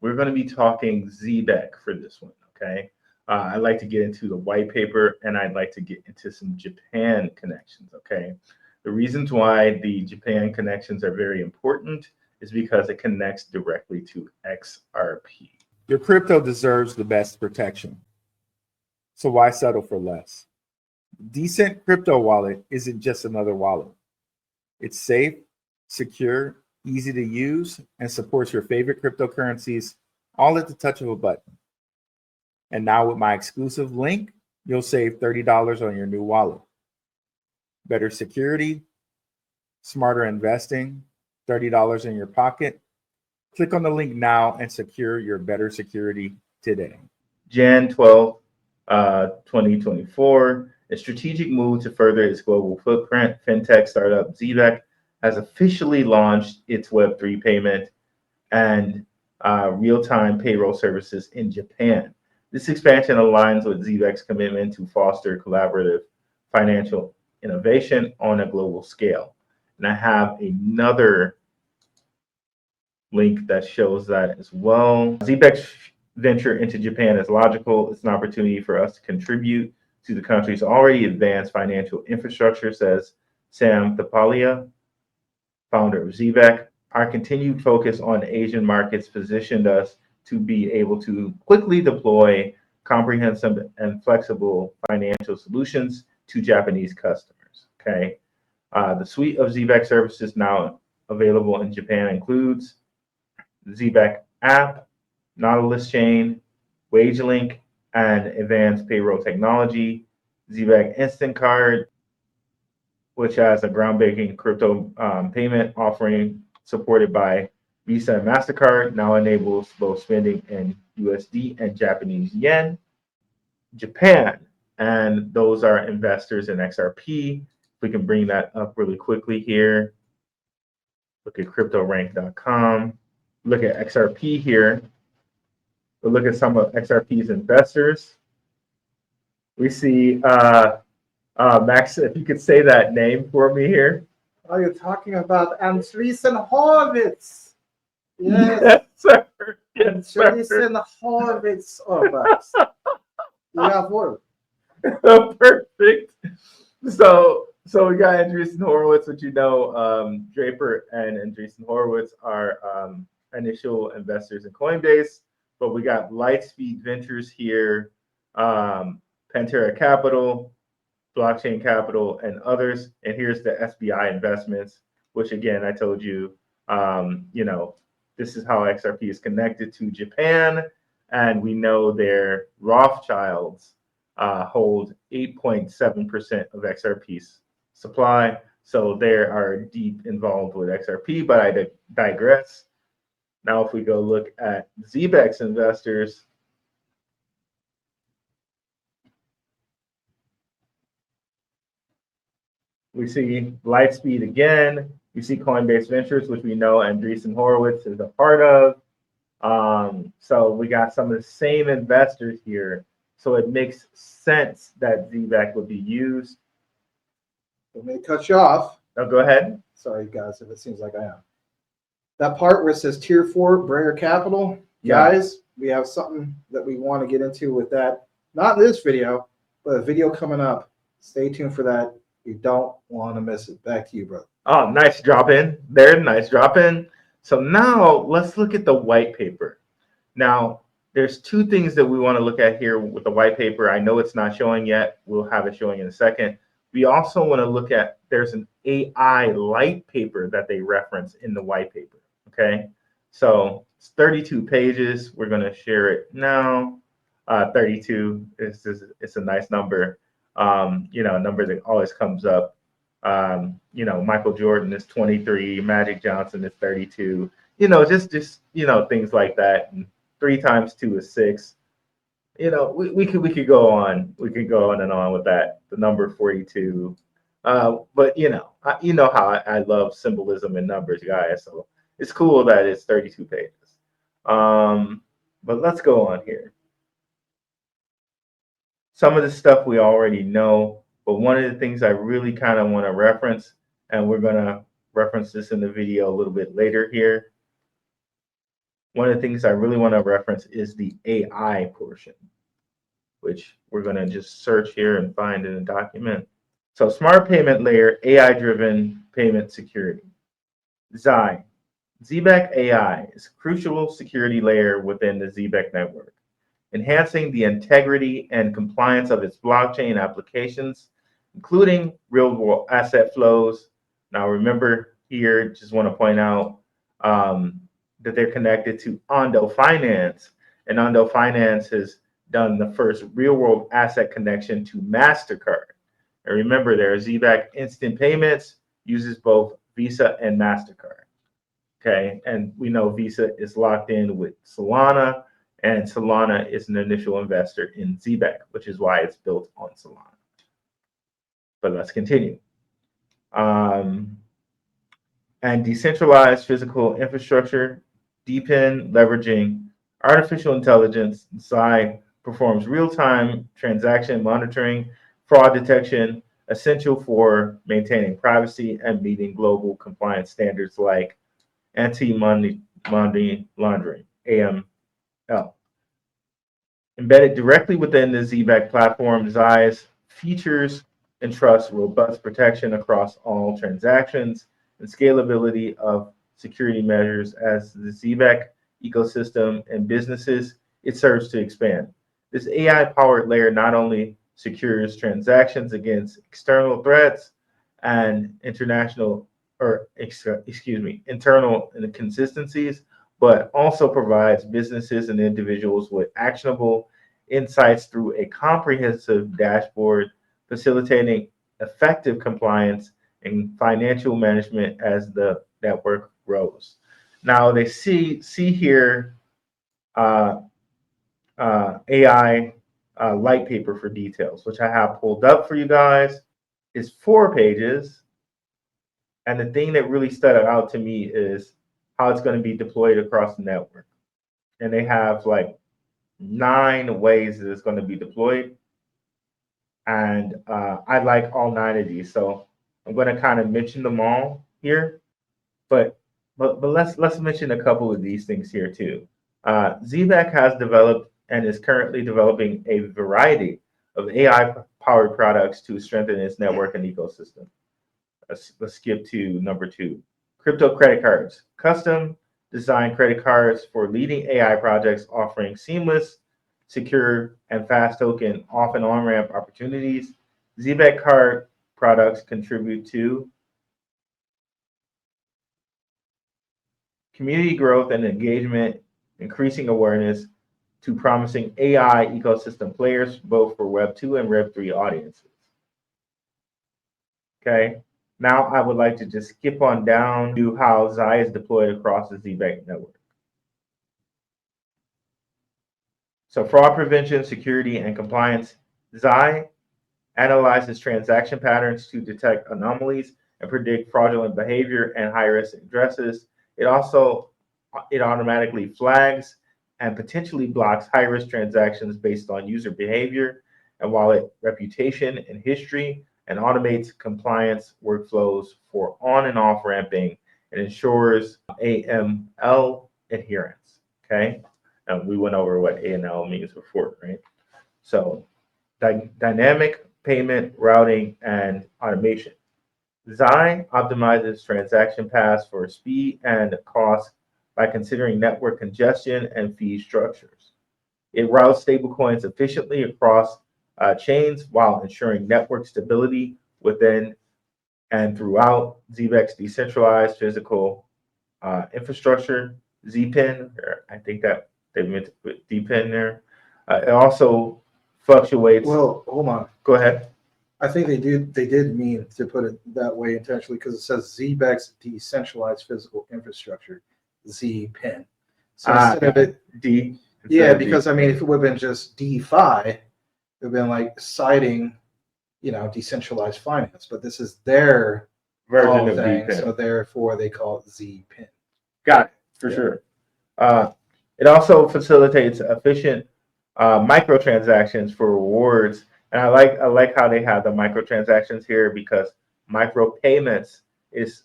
we're going to be talking Zebec for this one, okay? I'd like to get into the white paper, and I'd like to get into some Japan connections, okay? The reasons why the Japan connections are very important is because it connects directly to XRP. Your crypto deserves the best protection, so why settle for less? DCENT Crypto Wallet isn't just another wallet. It's safe, secure, easy to use, and supports your favorite cryptocurrencies all at the touch of a button. And now with my exclusive link, you'll save $30 on your new wallet. Better security, smarter investing, $30 in your pocket. Click on the link now and secure your better security today. Jan 12, 2024, a strategic move to further its global footprint, fintech startup Zebec has officially launched its Web3 payment and real-time payroll services in Japan. This expansion aligns with Zebec's commitment to foster collaborative financial innovation on a global scale. And I have another link that shows that as well. Zebec's venture into Japan is logical. It's an opportunity for us to contribute to the country's already advanced financial infrastructure, says Sam Thapalia, founder of Zebec. Our continued focus on Asian markets positioned us to be able to quickly deploy comprehensive and flexible financial solutions to Japanese customers. Okay, the suite of Zebec services now available in Japan includes the Zebec app, Nautilus Chain, WageLink, and advanced payroll technology, Zebec Instant Card, which has a groundbreaking crypto payment offering supported by Visa and MasterCard, now enables both spending in USD and Japanese yen. Japan, and those are investors in XRP. We can bring that up really quickly here. Look at cryptorank.com. Look at XRP here. We'll look at some of XRP's investors. We see, Max, if you could say that name for me here. Oh, you're talking about Andreessen Horowitz. Yes, Yes, sir. Yes, sir. Andreessen Horowitz. Oh, Max. You have work. Perfect. So we got Andreessen Horowitz, which you know, Draper and Andreessen Horowitz are initial investors in Coinbase, but we got Lightspeed Ventures here, Pantera Capital, Blockchain Capital, and others. And here's the SBI investments, which again, I told you, you know, this is how XRP is connected to Japan. And we know their Rothschilds hold 8.7% of XRP's supply. So they are deep involved with XRP, but I digress. Now, if we go look at Zebec's investors, we see Lightspeed again. We see Coinbase Ventures, which we know Andreessen Horowitz is a part of. So we got some of the same investors here. So it makes sense that Zebec would be used. Let me cut you off. Now go ahead. Sorry, guys, if it seems like I am. That part where it says Tier 4, Bringer Capital, Yeah. guys, we have something that we want to get into with that. Not this video, but a video coming up. Stay tuned for that. You don't want to miss it. Back to you, brother. Oh, nice drop in there. Nice drop in. So now let's look at the white paper. Now, there's two things that we want to look at here with the white paper. I know it's not showing yet. We'll have it showing in a second. We also want to look at, there's an AI light paper that they reference in the white paper. Okay. So it's 32 pages. We're going to share it now. 32 is it's a nice number. You know, a number that always comes up. You know, Michael Jordan is 23, Magic Johnson is 32. You know, just you know, things like that. And 3 times 2 is 6. You know, we could go on. We could go on and on with that. The number 42. But you know how I love symbolism and numbers, guys. So it's cool that it's 32 pages. But let's go on here. Some of the stuff we already know, but one of the things I really kind of want to reference, and we're going to reference this in the video a little bit later here, one of the things I really want to reference is the AI portion, which we're going to just search here and find in a document. So smart payment layer, AI-driven payment security. Zebec AI is a crucial security layer within the Zebec network, enhancing the integrity and compliance of its blockchain applications, including real-world asset flows. Now, remember here, just want to point out that they're connected to Ondo Finance, and Ondo Finance has done the first real-world asset connection to MasterCard. And remember, their Zebec Instant Payments uses both Visa and MasterCard. Okay, and we know Visa is locked in with Solana, and Solana is an initial investor in Zebec, which is why it's built on Solana. But let's continue. And decentralized physical infrastructure, DePIN leveraging artificial intelligence. Zai performs real-time transaction monitoring, fraud detection, essential for maintaining privacy and meeting global compliance standards like anti-money laundering, AML. Embedded directly within the Zebec platform, Zai's features entrust robust protection across all transactions and scalability of security measures as the Zebec ecosystem and businesses it serves to expand. This AI-powered layer not only secures transactions against external threats and internal inconsistencies, but also provides businesses and individuals with actionable insights through a comprehensive dashboard, facilitating effective compliance and financial management as the network grows. Now they see here AI lightpaper for details, which I have pulled up for you guys. Is 4 pages. And the thing that really stood out to me is how it's going to be deployed across the network. And they have like 9 ways that it's going to be deployed. And I like all 9 of these. So I'm going to kind of mention them all here. But let's mention a couple of these things here too. Zebec has developed and is currently developing a variety of AI-powered products to strengthen its network and ecosystem. Let's skip to number 2. Crypto credit cards. Custom designed credit cards for leading AI projects offering seamless, secure, and fast token off and on-ramp opportunities. Zebec card products contribute to community growth and engagement, increasing awareness to promising AI ecosystem players, both for Web 2 and Web 3 audiences. Okay, now I would like to just skip on down to how Zai is deployed across the Zebec network. So fraud prevention, security, and compliance. Zai analyzes transaction patterns to detect anomalies and predict fraudulent behavior and high-risk addresses. It automatically flags and potentially blocks high-risk transactions based on user behavior and wallet reputation and history, and automates compliance workflows for on and off ramping and ensures AML adherence. Okay, and we went over what AML means before, right? So dynamic payment routing and automation. Zai optimizes transaction paths for speed and cost by considering network congestion and fee structures. It routes stablecoins efficiently across chains while ensuring network stability within and throughout Zebec's decentralized physical infrastructure. ZPIN, I think that they meant to put DPIN there. It also fluctuates. Well, hold on. Go ahead. I think they did mean to put it that way intentionally because it says Zebec's decentralized physical infrastructure, ZPIN. So instead of it, D. Yeah, because I mean, if it would have been just DeFi, it would have been like citing, decentralized finance. But this is their version of thing, DPIN. so therefore they call it ZPIN. Got it, for sure. It also facilitates efficient microtransactions for rewards. And I like how they have the microtransactions here because micro payments is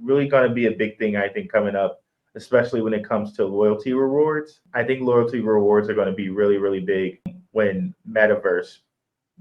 really going to be a big thing, I think, coming up, especially when it comes to loyalty rewards. I think loyalty rewards are going to be really, really big when Metaverse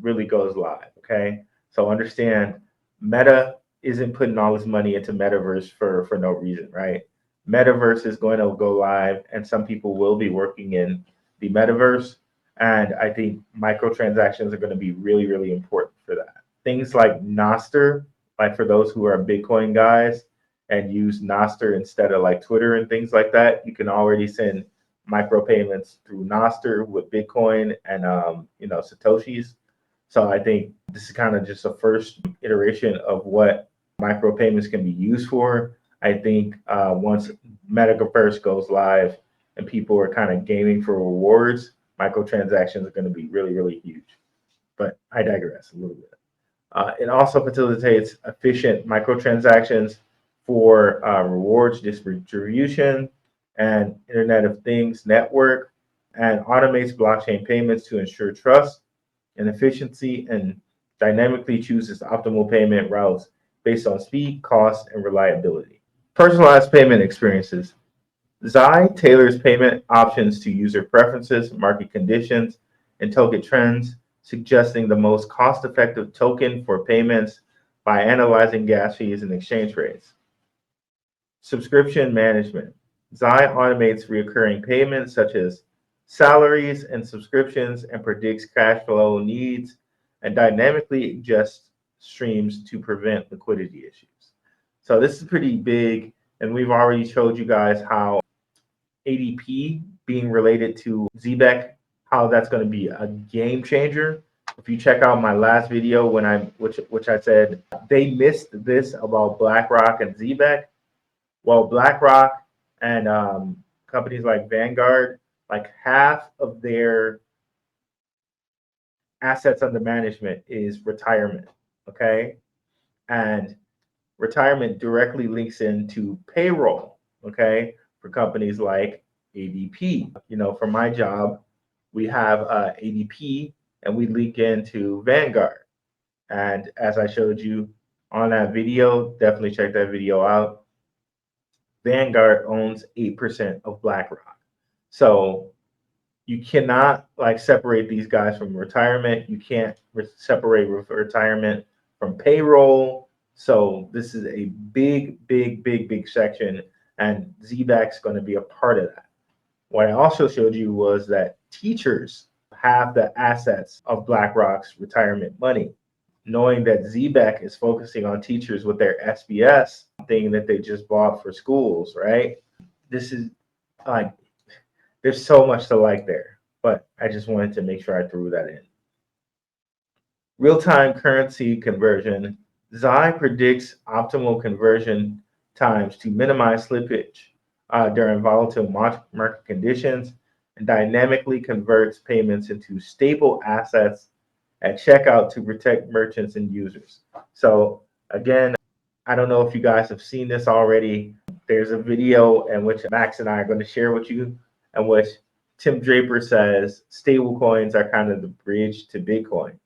really goes live. Okay. So understand Meta isn't putting all this money into Metaverse for no reason, right? Metaverse is going to go live, and some people will be working in the Metaverse. And I think microtransactions are going to be really, really important for that. Things like Nostr, like for those who are Bitcoin guys and use Nostr instead of like Twitter and things like that, you can already send micropayments through Nostr with Bitcoin and Satoshis. So I think this is kind of just a first iteration of what micropayments can be used for. I think once Metaverse goes live and people are kind of gaming for rewards, microtransactions are going to be really, really huge. But I digress a little bit. It also facilitates efficient microtransactions for rewards distribution and Internet of Things network, and automates blockchain payments to ensure trust and efficiency, and dynamically chooses optimal payment routes based on speed, cost, and reliability. Personalized payment experiences. Zai tailors payment options to user preferences, market conditions, and token trends, suggesting the most cost-effective token for payments by analyzing gas fees and exchange rates. Subscription management. Zai automates recurring payments such as salaries and subscriptions and predicts cash flow needs and dynamically adjusts streams to prevent liquidity issues. So this is pretty big, and we've already showed you guys how ADP being related to Zebec, how that's going to be a game changer. If you check out my last video which I said they missed this about BlackRock and Zebec. Well, BlackRock and companies like Vanguard, like half of their assets under management is retirement. Okay, and retirement directly links into payroll. Okay, for companies like ADP. For my job, we have ADP and we link into Vanguard. And as I showed you on that video, definitely check that video out. Vanguard owns 8% of BlackRock. So you cannot separate these guys from retirement. You can't separate retirement from payroll. So this is a big section, and Zebec's going to be a part of that. What I also showed you was that teachers have the assets of BlackRock's retirement money. Knowing that Zebec is focusing on teachers with their SBS thing that they just bought for schools, right? This is there's so much to like there, but I just wanted to make sure I threw that in. Real-time currency conversion. Zai predicts optimal conversion times to minimize slippage during volatile market conditions, and dynamically converts payments into stable assets at checkout to protect merchants and users. So again, I don't know if you guys have seen this already. There's a video in which Max and I are going to share with you, in which Tim Draper says stable coins are kind of the bridge to Bitcoin.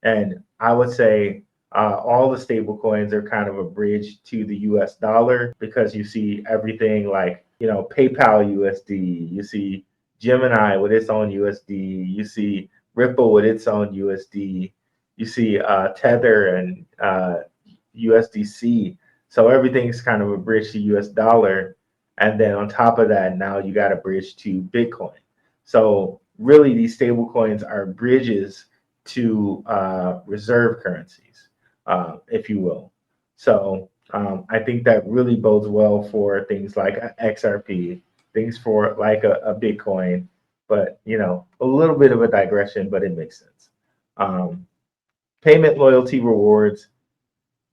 And I would say all the stable coins are kind of a bridge to the US dollar, because you see everything like, PayPal USD, you see Gemini with its own USD, you see Ripple with its own USD, you see Tether and USDC. So everything's kind of a bridge to US dollar. And then on top of that, now you got a bridge to Bitcoin. So really these stable coins are bridges to reserve currencies, if you will. So I think that really bodes well for things like XRP, things for like a Bitcoin, but a little bit of a digression, but it makes sense. Payment loyalty rewards,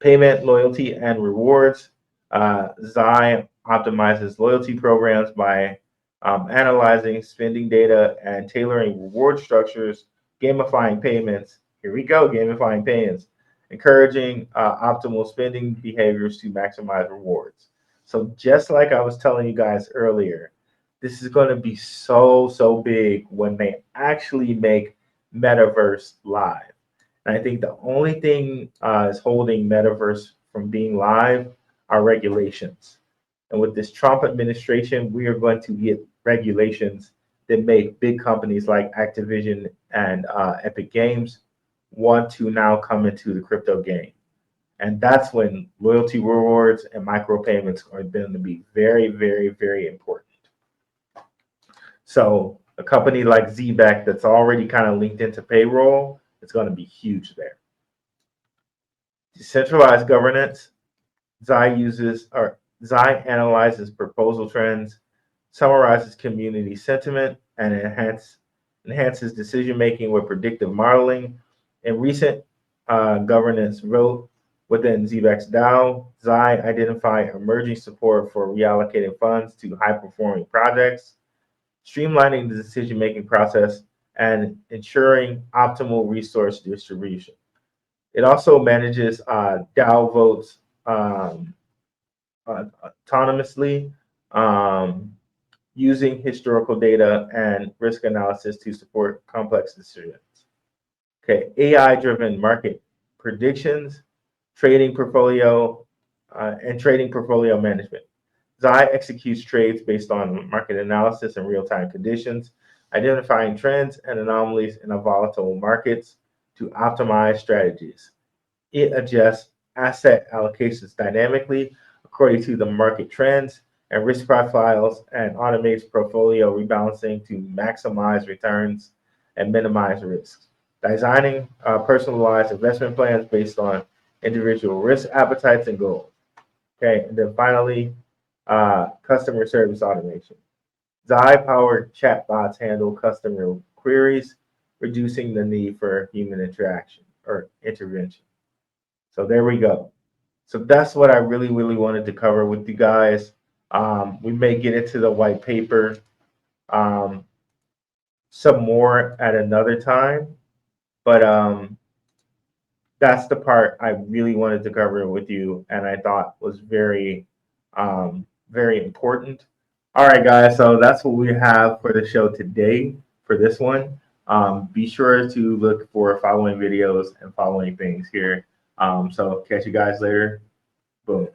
payment loyalty and rewards. Zai optimizes loyalty programs by analyzing spending data and tailoring reward structures, gamifying payments. Here we go, gamifying payments, encouraging optimal spending behaviors to maximize rewards. So just like I was telling you guys earlier, this is going to be so big when they actually make Metaverse live. And I think the only thing is holding Metaverse from being live are regulations. And with this Trump administration, we are going to get regulations that make big companies like Activision and Epic Games want to now come into the crypto game. And that's when loyalty rewards and micropayments are going to be very, very, very important. So a company like Zebec that's already kind of linked into payroll, it's going to be huge there. Decentralized governance, Zai analyzes proposal trends, summarizes community sentiment, and enhances decision-making with predictive modeling. In recent governance vote within Zebec's DAO, Zai identified emerging support for reallocating funds to high-performing projects, streamlining the decision-making process, and ensuring optimal resource distribution. It also manages DAO votes autonomously, using historical data and risk analysis to support complex decisions. Okay, AI-driven market predictions, trading portfolio management. Zai executes trades based on market analysis and real-time conditions, identifying trends and anomalies in volatile markets to optimize strategies. It adjusts asset allocations dynamically according to the market trends and risk profiles, and automates portfolio rebalancing to maximize returns and minimize risks. Designing personalized investment plans based on individual risk appetites and goals. Okay, and then finally, customer service automation. Zai-powered chatbots handle customer queries, reducing the need for human interaction or intervention. So there we go. So that's what I really, really wanted to cover with you guys. We may get into the white paper some more at another time, but that's the part I really wanted to cover with you, and I thought was very, very important. All right, guys, so that's what we have for the show today for this one. Be sure to look for following videos and following things here. So catch you guys later. Boom.